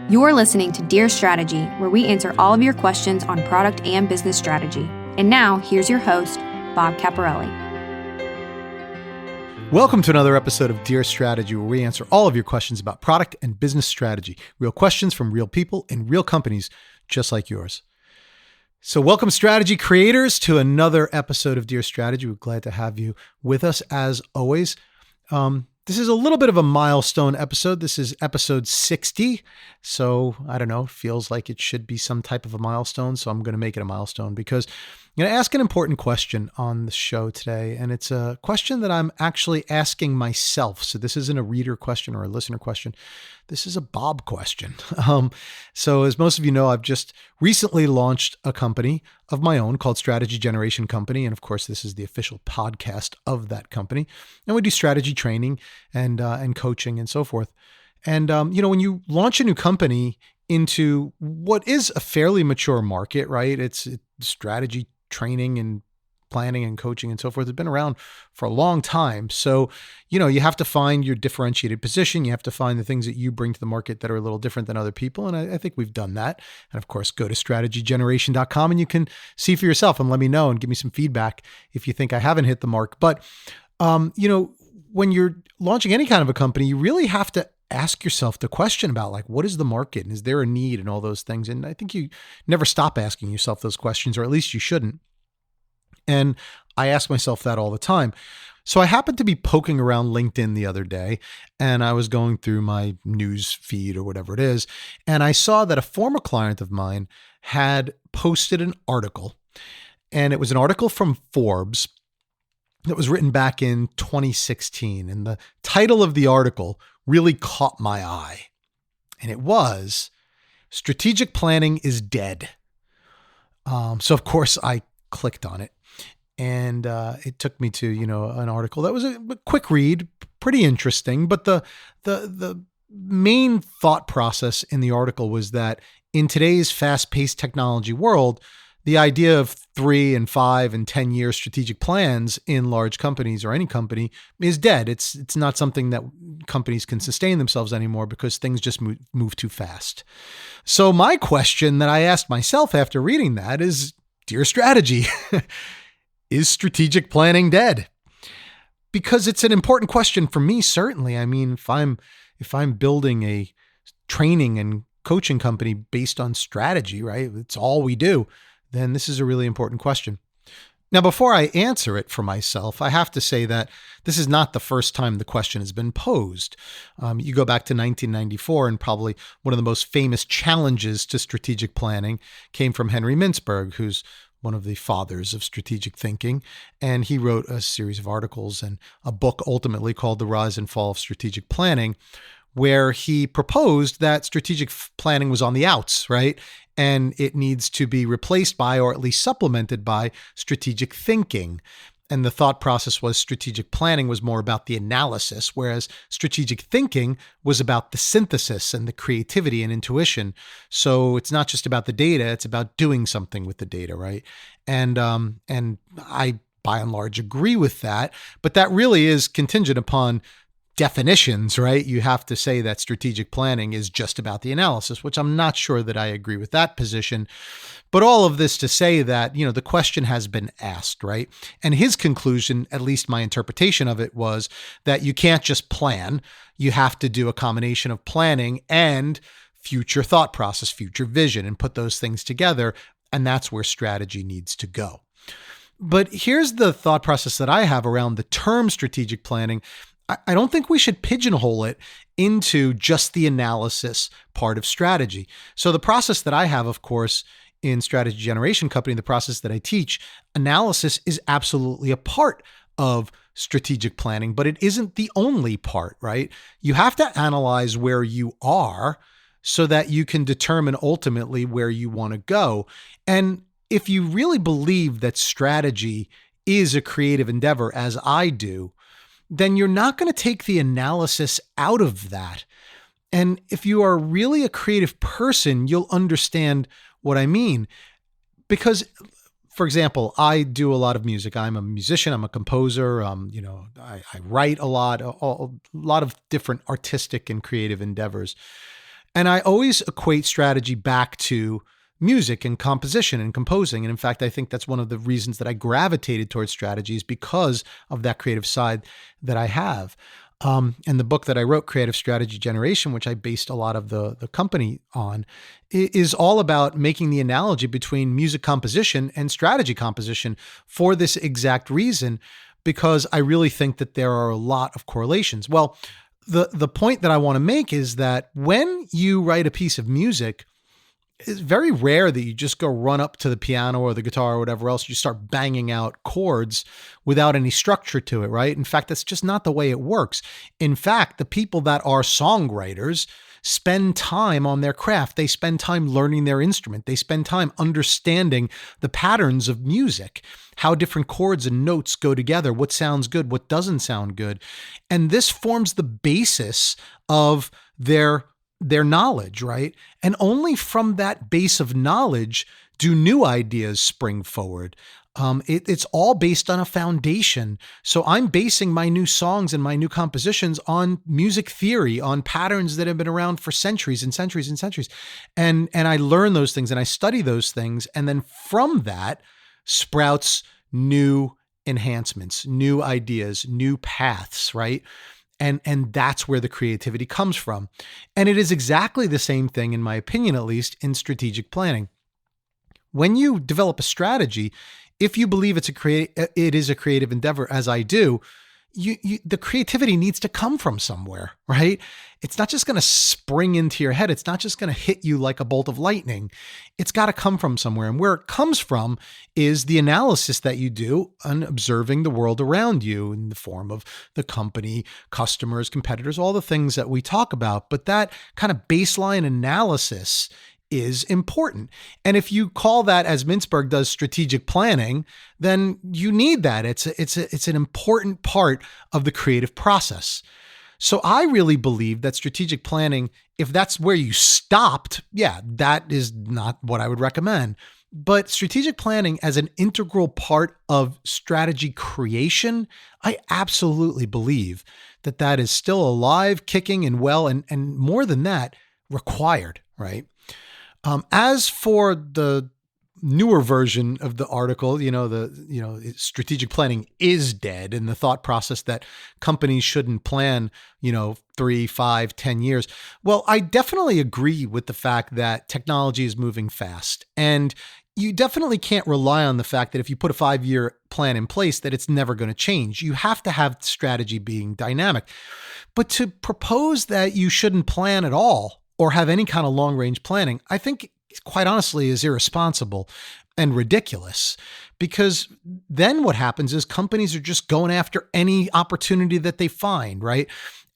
You're listening to Dear Strategy, where we answer all of your questions on product and business strategy. And now, here's your host, Bob Caparelli. Welcome to another episode of Dear Strategy, where we answer all of your questions about product and business strategy. Real questions from real people in real companies just like yours. So welcome, strategy creators, to another episode of Dear Strategy. We're glad to have you with us as always. This is a little bit of a milestone episode. This is episode 60. So I don't know, feels like it should be some type of a milestone. So I'm going to make it a milestone because I'm going to ask an important question on the show today. And it's a question that I'm actually asking myself. So this isn't a reader question or a listener question. This is a Bob question. So as most of you know, I've just recently launched a company of my own called Strategy Generation Company. And of course, this is the official podcast of that company. And we do strategy training and coaching and so forth. And, when you launch a new company into what is a fairly mature market, right? It's strategy training and planning and coaching and so forth has been around for a long time. So, you have to find your differentiated position. You have to find the things that you bring to the market that are a little different than other people. And I think we've done that. And of course, go to strategygeneration.com and you can see for yourself and let me know and give me some feedback if you think I haven't hit the mark. But, when you're launching any kind of a company, you really have to ask yourself the question about what is the market and is there a need and all those things. And I think you never stop asking yourself those questions, or at least you shouldn't. And I ask myself that all the time. So I happened to be poking around LinkedIn the other day, and I was going through my news feed or whatever it is, and I saw that a former client of mine had posted an article, and it was an article from Forbes that was written back in 2016. And the title of the article really caught my eye. And it was, "Strategic Planning is Dead." So of course I clicked on it, and it took me to, an article that was a quick read, pretty interesting. But the main thought process in the article was that in today's fast-paced technology world, the idea of 3 and 5 and 10-year strategic plans in large companies or any company is dead. It's not something that companies can sustain themselves anymore because things just move too fast. So my question that I asked myself after reading that is, Dear Strategy, is strategic planning dead? Because it's an important question for me, certainly. I mean, if I'm building a training and coaching company based on strategy, right? It's all we do. Then this is a really important question. Now, before I answer it for myself, I have to say that this is not the first time the question has been posed. You go back to 1994, and probably one of the most famous challenges to strategic planning came from Henry Mintzberg, who's one of the fathers of strategic thinking. And he wrote a series of articles and a book ultimately called The Rise and Fall of Strategic Planning, where he proposed that strategic planning was on the outs, right? And it needs to be replaced by, or at least supplemented by, strategic thinking. And the thought process was strategic planning was more about the analysis, whereas strategic thinking was about the synthesis and the creativity and intuition. So it's not just about the data, it's about doing something with the data, right? And I, by and large, agree with that. But that really is contingent upon definitions, right? You have to say that strategic planning is just about the analysis, which I'm not sure that I agree with that position. But all of this to say that, the question has been asked, right? And his conclusion, at least my interpretation of it, was that you can't just plan. You have to do a combination of planning and future thought process, future vision, and put those things together. And that's where strategy needs to go. But here's the thought process that I have around the term strategic planning. I don't think we should pigeonhole it into just the analysis part of strategy. So the process that I have, of course, in Strategy Generation Company, the process that I teach, analysis is absolutely a part of strategic planning, but it isn't the only part, right? You have to analyze where you are so that you can determine ultimately where you want to go. And if you really believe that strategy is a creative endeavor, as I do, then you're not going to take the analysis out of that. And if you are really a creative person, you'll understand what I mean. Because, for example, I do a lot of music. I'm a musician. I'm a composer. I write a lot of different artistic and creative endeavors. And I always equate strategy back to music and composition and composing. And in fact, I think that's one of the reasons that I gravitated towards strategy, is because of that creative side that I have. And the book that I wrote, Creative Strategy Generation, which I based a lot of the company on, is all about making the analogy between music composition and strategy composition for this exact reason, because I really think that there are a lot of correlations. Well, the point that I want to make is that when you write a piece of music, it's very rare that you just go run up to the piano or the guitar or whatever else, you start banging out chords without any structure to it, right? In fact, that's just not the way it works. In fact, the people that are songwriters spend time on their craft. They spend time learning their instrument. They spend time understanding the patterns of music, how different chords and notes go together, what sounds good, what doesn't sound good. And this forms the basis of their knowledge, right? And only from that base of knowledge do new ideas spring forward. It's all based on a foundation. So I'm basing my new songs and my new compositions on music theory, on patterns that have been around for centuries and centuries and centuries. And I learn those things and I study those things. And then from that sprouts new enhancements, new ideas, new paths, right? And that's where the creativity comes from. And it is exactly the same thing, in my opinion, at least, in strategic planning. When you develop a strategy, if you believe it is a creative endeavor, as I do, the creativity needs to come from somewhere, right? It's not just going to spring into your head. It's not just going to hit you like a bolt of lightning. It's got to come from somewhere. And where it comes from is the analysis that you do on observing the world around you in the form of the company, customers, competitors, all the things that we talk about. But that kind of baseline analysis is important. And if you call that, as Mintzberg does, strategic planning, then you need that. It's an important part of the creative process. So I really believe that strategic planning, if that's where you stopped, that is not what I would recommend. But strategic planning as an integral part of strategy creation, I absolutely believe that is still alive, kicking, and well, and more than that, required, right? As for the newer version of the article, strategic planning is dead, and the thought process that companies shouldn't plan, 3, 5, 10 years. Well, I definitely agree with the fact that technology is moving fast, and you definitely can't rely on the fact that if you put a 5-year plan in place, that it's never going to change. You have to have strategy being dynamic. But to propose that you shouldn't plan at all or have any kind of long-range planning, I think, quite honestly, is irresponsible and ridiculous, because then what happens is companies are just going after any opportunity that they find, right?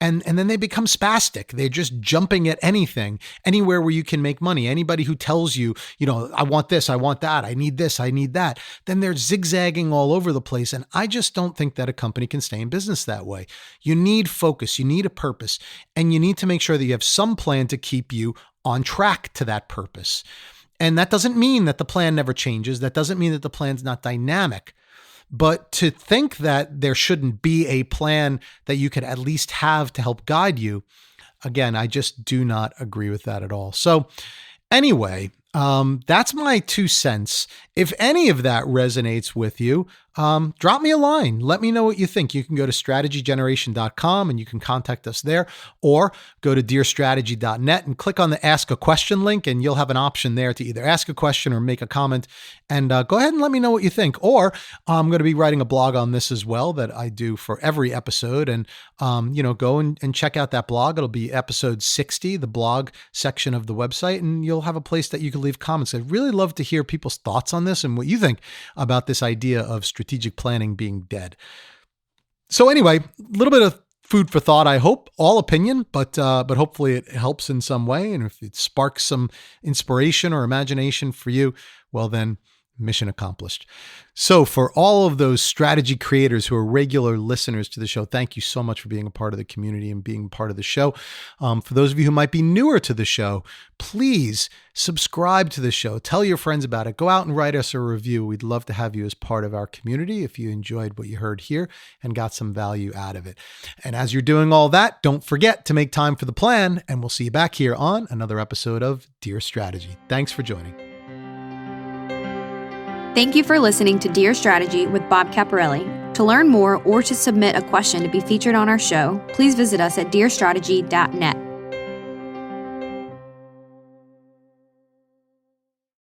And then they become spastic. They're just jumping at anything, anywhere where you can make money. Anybody who tells you, I want this, I want that, I need this, I need that, then they're zigzagging all over the place. And I just don't think that a company can stay in business that way. You need focus, you need a purpose, and you need to make sure that you have some plan to keep you on track to that purpose. And that doesn't mean that the plan never changes. That doesn't mean that the plan's not dynamic. But to think that there shouldn't be a plan that you could at least have to help guide you, again, I just do not agree with that at all. So anyway, that's my 2 cents. If any of that resonates with you, drop me a line. Let me know what you think. You can go to strategygeneration.com and you can contact us there, or go to dearstrategy.net and click on the Ask a Question link, and you'll have an option there to either ask a question or make a comment. And go ahead and let me know what you think. Or I'm going to be writing a blog on this as well that I do for every episode. And, go and check out that blog. It'll be episode 60, the blog section of the website, and you'll have a place that you can leave comments. I'd really love to hear people's thoughts on this and what you think about this idea of strategic planning being dead. So anyway, a little bit of food for thought, I hope. All opinion, but hopefully it helps in some way. And if it sparks some inspiration or imagination for you, well then, mission accomplished. So for all of those strategy creators who are regular listeners to the show, thank you so much for being a part of the community and being part of the show. For those of you who might be newer to the show, please subscribe to the show. Tell your friends about it. Go out and write us a review. We'd love to have you as part of our community if you enjoyed what you heard here and got some value out of it. And as you're doing all that, don't forget to make time for the plan, and we'll see you back here on another episode of Dear Strategy. Thanks for joining. Thank you for listening to Dear Strategy with Bob Caparelli. To learn more or to submit a question to be featured on our show, please visit us at dearstrategy.net.